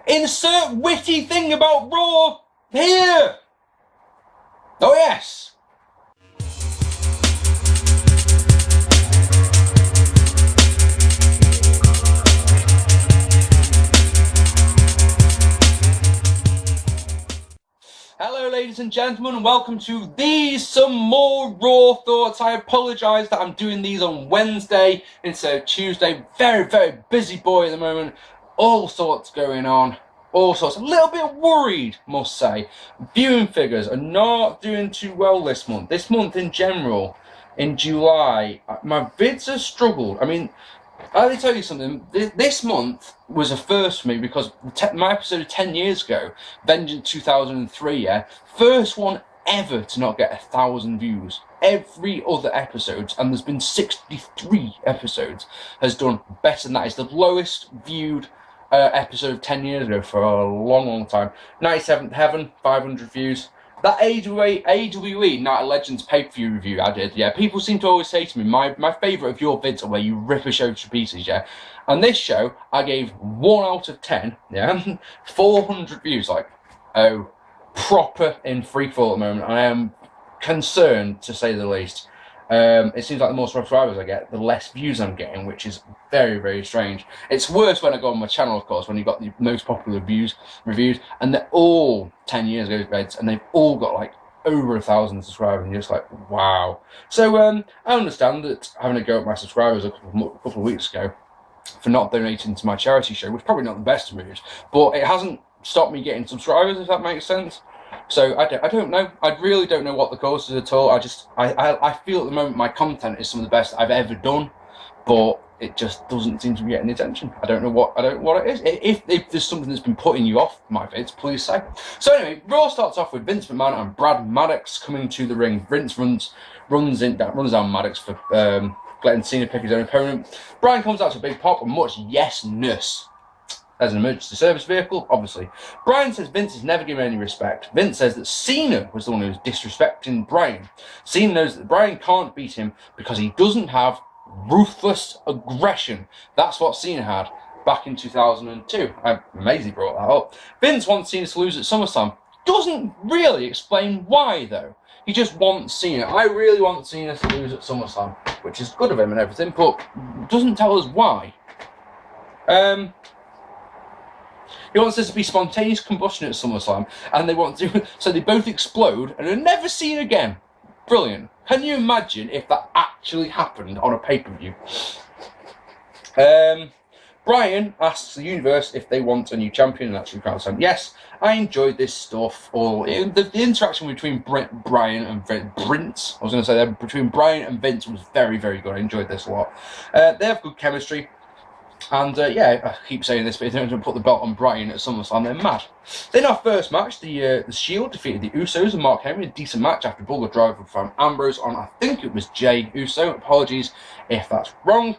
Insert witty thing about Raw here. Oh yes. Hello ladies and gentlemen, welcome to these some more Raw thoughts. I apologise that I'm doing these on Wednesday instead of Tuesday. Very busy boy at the moment. All sorts going on. All sorts. A little bit worried, must say. Viewing figures are not doing too well this month. This month in general, in July, my vids have struggled. I mean, let me tell you something. This month was a first for me because my episode of 10 years ago, Vengeance 2003, yeah, first one ever to not get 1,000 views. Every other episode, and there's been 63 episodes, has done better than that. It's the lowest viewed episode of 10 years ago for a long time. 97th Heaven, 500 views. That AWE Night of Legends pay-per-view review I did, yeah, people seem to always say to me, my favourite of your vids are where you rip a show to pieces, yeah. And this show, I gave 1 out of 10, yeah, 400 views, like, oh, proper in free fall at the moment. I am concerned, to say the least. It seems like the more subscribers I get, the less views I'm getting, which is very strange. It's worse when I go on my channel, of course, when you've got the most popular reviews, and they're all 10 years ago vids, and they've all got like over 1,000 subscribers, and you're just like, wow. So I understand that having a go at my subscribers a couple of weeks ago for not donating to my charity show was probably not the best move, but it hasn't stopped me getting subscribers, if that makes sense. So I don't know. I really don't know what the cause is at all. I feel at the moment my content is some of the best I've ever done, but it just doesn't seem to be getting attention. I don't know what it is. If there's something that's been putting you off my vids, please say. So anyway, Raw starts off with Vince McMahon and Brad Maddox coming to the ring. Vince runs down Maddox for letting Cena pick his own opponent. Bryan comes out to a big pop and much yes-ness. As an emergency service vehicle, obviously. Bryan says Vince is never given any respect. Vince says that Cena was the one who was disrespecting Bryan. Cena knows that Bryan can't beat him because he doesn't have ruthless aggression. That's what Cena had back in 2002. I'm amazed he brought that up. Vince wants Cena to lose at SummerSlam. Doesn't really explain why, though. He just wants Cena. I really want Cena to lose at SummerSlam, which is good of him and everything, but doesn't tell us why. He wants there to be spontaneous combustion at SummerSlam, and they want to, so they both explode and are never seen again. Brilliant. Can you imagine if that actually happened on a pay-per-view? Bryan asks the universe if they want a new champion, and actually crowd saying, yes, I enjoyed this stuff. Or the interaction between Bryan and Vince, between Bryan and Vince was very good. I enjoyed this a lot. They have good chemistry. And yeah, I keep saying this, but if they don't put the belt on Bryan at SummerSlam, they're mad. Then our first match, the Shield defeated the Usos and Mark Henry. A decent match after Bullet Driver from Ambrose on, I think it was Jey Uso. Apologies if that's wrong.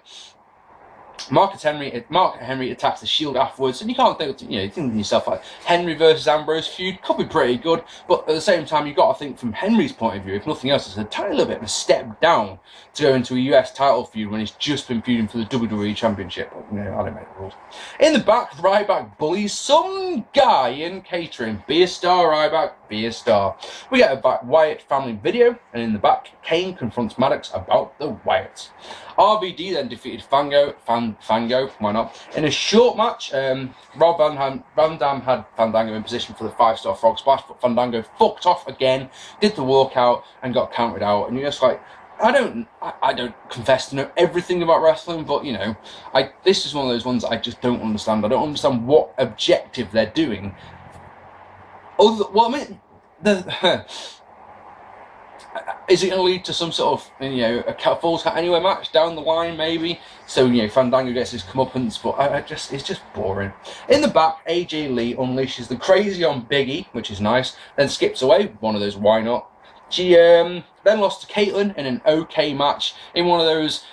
Mark Henry attacks the Shield afterwards, and you can't think, you think to yourself like Henry versus Ambrose feud could be pretty good, but at the same time you've got to think from Henry's point of view, if nothing else, it's a tiny little bit of a step down to go into a US title feud when he's just been feuding for the WWE Championship. But, I don't make the rules. In the back, Ryback bullies some guy in catering. Be a star, Ryback, be a star. We get a Wyatt family video, and in the back, Kane confronts Maddox about the Wyatts. RVD then defeated Fango, why not? In a short match, Rob Van Dam had Fandango in position for the 5-star frog splash, but Fandango fucked off again, did the walkout, and got counted out. And you're just like, I don't confess to know everything about wrestling, but this is one of those ones I just don't understand. I don't understand what objective they're doing. Is it going to lead to some sort of, a Falls Count Anywhere match down the line, maybe? So, Fandango gets his comeuppance, but it's just boring. In the back, AJ Lee unleashes the crazy on Big E, which is nice, then skips away, one of those why not. She then lost to Caitlyn in an okay match in one of those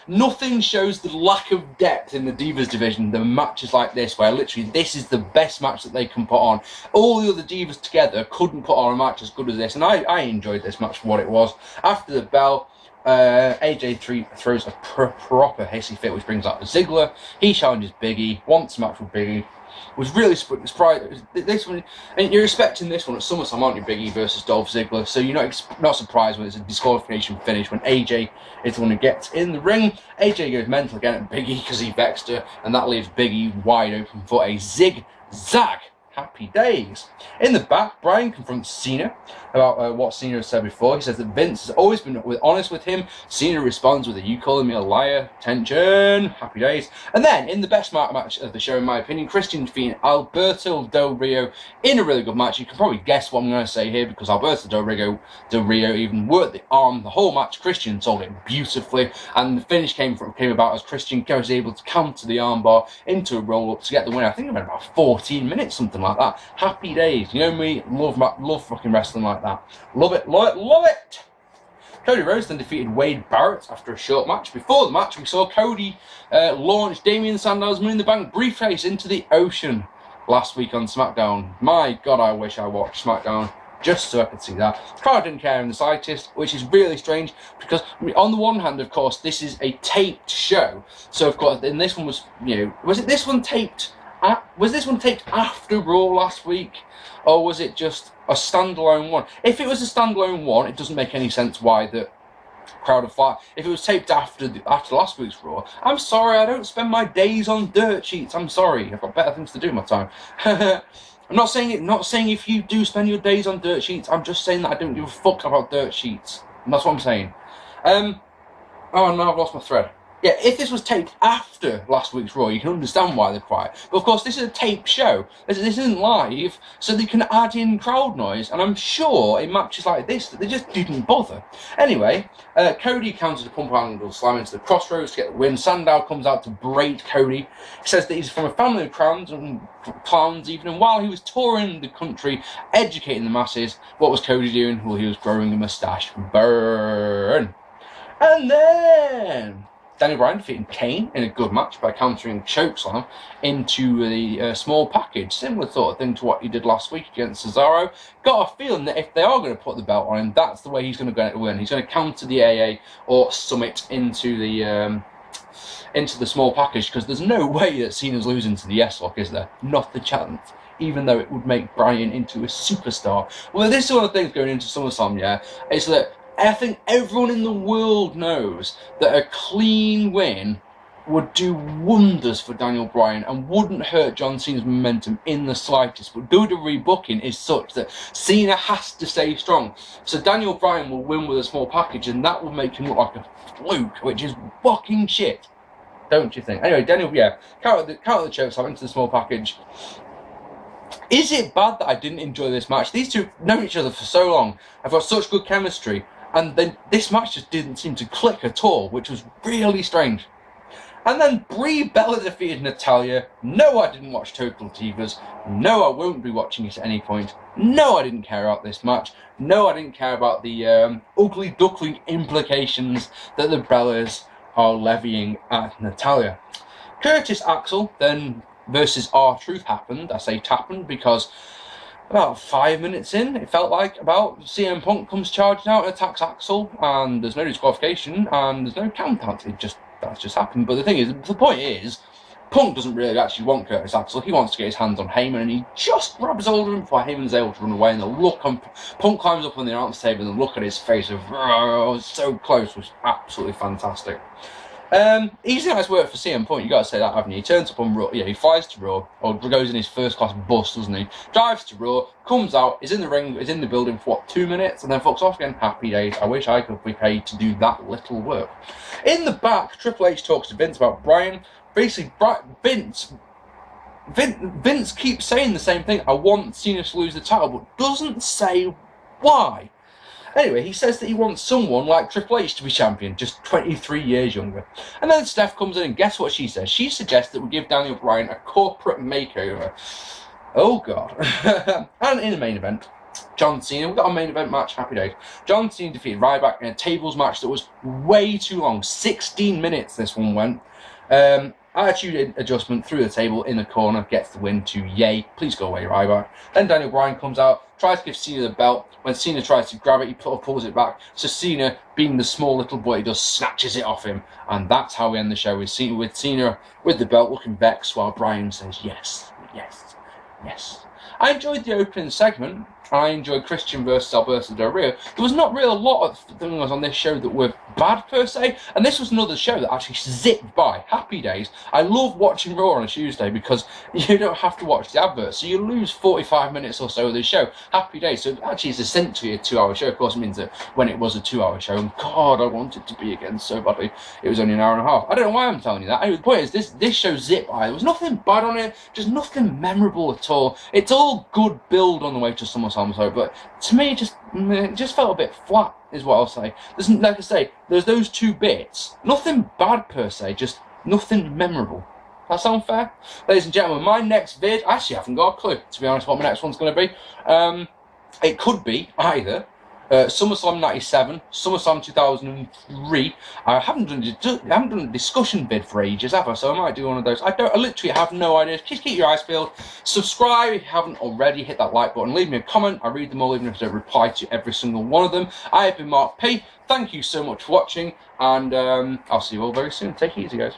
nothing shows the lack of depth in the Divas division. The matches like this, where literally this is the best match that they can put on. All the other Divas together couldn't put on a match as good as this, and I enjoyed this match for what it was. After the bell, AJ throws a proper hissy fit, which brings out Ziggler. He challenges Biggie, wants a match with Biggie. Was really surprised. This one, and you're expecting this one at SummerSlam, aren't you? Biggie versus Dolph Ziggler. So you're not surprised when it's a disqualification finish when AJ is the one who gets in the ring. AJ goes mental again at Biggie because he vexed her, and that leaves Biggie wide open for a zigzag. Happy days. In the back, Bryan confronts Cena about what Cena has said before. He says that Vince has always been honest with him. Cena responds with a "you calling me a liar." Tension. Happy days. And then, in the best match of the show, in my opinion, Christian defeating Alberto Del Rio in a really good match. You can probably guess what I'm going to say here because Alberto Del Rio even worked the arm the whole match. Christian sold it beautifully, and the finish came about as Christian was able to counter the armbar into a roll-up to get the win. I think it went about 14 minutes, something like that. Happy days. You know me, love fucking wrestling like that. Love it, love it, love it. Cody Rhodes then defeated Wade Barrett after a short match. Before the match, we saw Cody launch Damian Sandow's Money in the Bank briefcase into the ocean last week on SmackDown. My God, I wish I watched SmackDown just so I could see that. The crowd didn't care in the slightest, which is really strange because, on the one hand, of course, this is a taped show. So, of course, and this one was, was this one taped after Raw last week? Or was it just a standalone one? If it was a standalone one, it doesn't make any sense why the crowd of flat. If it was taped after last week's Raw, I'm sorry, I don't spend my days on dirt sheets. I'm sorry, I've got better things to do with my time. I'm not saying if you do spend your days on dirt sheets. I'm just saying that I don't give a fuck about dirt sheets. And that's what I'm saying. Oh no, I've lost my thread. Yeah, if this was taped after last week's Raw, you can understand why they're quiet. But of course, this is a taped show. This isn't live, so they can add in crowd noise. And I'm sure in matches like this that they just didn't bother. Anyway, Cody counters a pump handle slam into the crossroads to get the win. Sandow comes out to berate Cody. He says that he's from a family of clowns even. And while he was touring the country, educating the masses, what was Cody doing? Well, he was growing a moustache. Burn. And then Daniel Bryan defeating Kane in a good match by countering chokeslam into the small package. Similar sort of thing to what he did last week against Cesaro. Got a feeling that if they are going to put the belt on him, that's the way he's going to get it win. He's going to counter the AA or Summit into the small package, because there's no way that Cena's losing to the S-Lock, is there? Not the chance. Even though it would make Bryan into a superstar. Well, this is one of the things going into SummerSlam, yeah, is that I think everyone in the world knows that a clean win would do wonders for Daniel Bryan and wouldn't hurt John Cena's momentum in the slightest. But WWE booking is such that Cena has to stay strong. So Daniel Bryan will win with a small package, and that will make him look like a fluke, which is fucking shit. Don't you think? Anyway, Daniel, counter the chokeslam into the small package. Is it bad that I didn't enjoy this match? These two know each other for so long. I've got such good chemistry. And then this match just didn't seem to click at all, which was really strange. And then Brie Bella defeated Natalya. No, I didn't watch Total Divas. No, I won't be watching it at any point. No, I didn't care about this match. No, I didn't care about the ugly duckling implications that the Bellas are levying at Natalya. Curtis Axel then versus R-Truth happened. I say happened because about 5 minutes in, it felt like, about CM Punk comes charging out and attacks Axel, and there's no disqualification, and there's no count out. That's just happened. But the point is, Punk doesn't really actually want Curtis Axel. He wants to get his hands on Heyman, and he just grabs hold of him before Heyman's able to run away. And the look on Punk climbs up on the announce table, and the look at his face of so close was absolutely fantastic. He's a nice work for CM Punk, you gotta say that, haven't you? He turns up on Raw, he flies to Raw, or goes in his first class bus, doesn't he? Drives to Raw, comes out, is in the ring, is in the building for 2 minutes, and then fucks off again. Happy days. I wish I could be paid to do that little work. In the back, Triple H talks to Vince about Bryan. Basically, Vince keeps saying the same thing. I want Cena to lose the title, but doesn't say why. Anyway, he says that he wants someone like Triple H to be champion, just 23 years younger. And then Steph comes in, and guess what she says? She suggests that we give Daniel Bryan a corporate makeover. Oh, God. And in the main event, John Cena, we've got a main event match, happy days. John Cena defeated Ryback in a tables match that was way too long. 16 minutes this one went. Attitude adjustment through the table in the corner gets the win to Yay. Please go away, Ryback. Then Daniel Bryan comes out, tries to give Cena the belt. When Cena tries to grab it, he pulls it back. So Cena, being the small little boy he does, snatches it off him. And that's how we end the show, with Cena with the belt looking vexed while Bryan says yes, yes, yes. I enjoyed the opening segment. I enjoyed Christian versus Alberto Del Rio. There was not really a lot of things on this show that were bad per se, and this was another show that actually zipped by. Happy days. I love watching Raw on a Tuesday because you don't have to watch the adverts, so you lose 45 minutes or so of the show. Happy days. So actually, it's essentially a 2-hour show. Of course, it means that when it was a 2-hour show, and God, I want it to be again so badly, it was only an hour and a half. I don't know why I'm telling you that. Anyway, the point is, this show zipped by. There was nothing bad on it, just nothing memorable at all. It's all good build on the way to SummerSlam. But to me, it just felt a bit flat, is what I'll say. Like I say, there's those two bits. Nothing bad per se, just nothing memorable. That sound fair? Ladies and gentlemen, my next vid, I actually haven't got a clue, to be honest, what my next one's going to be. It could be either SummerSlam 97, SummerSlam 2003. I haven't done a discussion vid for ages, have I? So I might do one of those. I literally have no idea. Just keep your eyes peeled. Subscribe if you haven't already. Hit that like button. Leave me a comment. I read them all, even if I don't reply to every single one of them. I have been Mark P. Thank you so much for watching, and I'll see you all very soon. Take it easy, guys.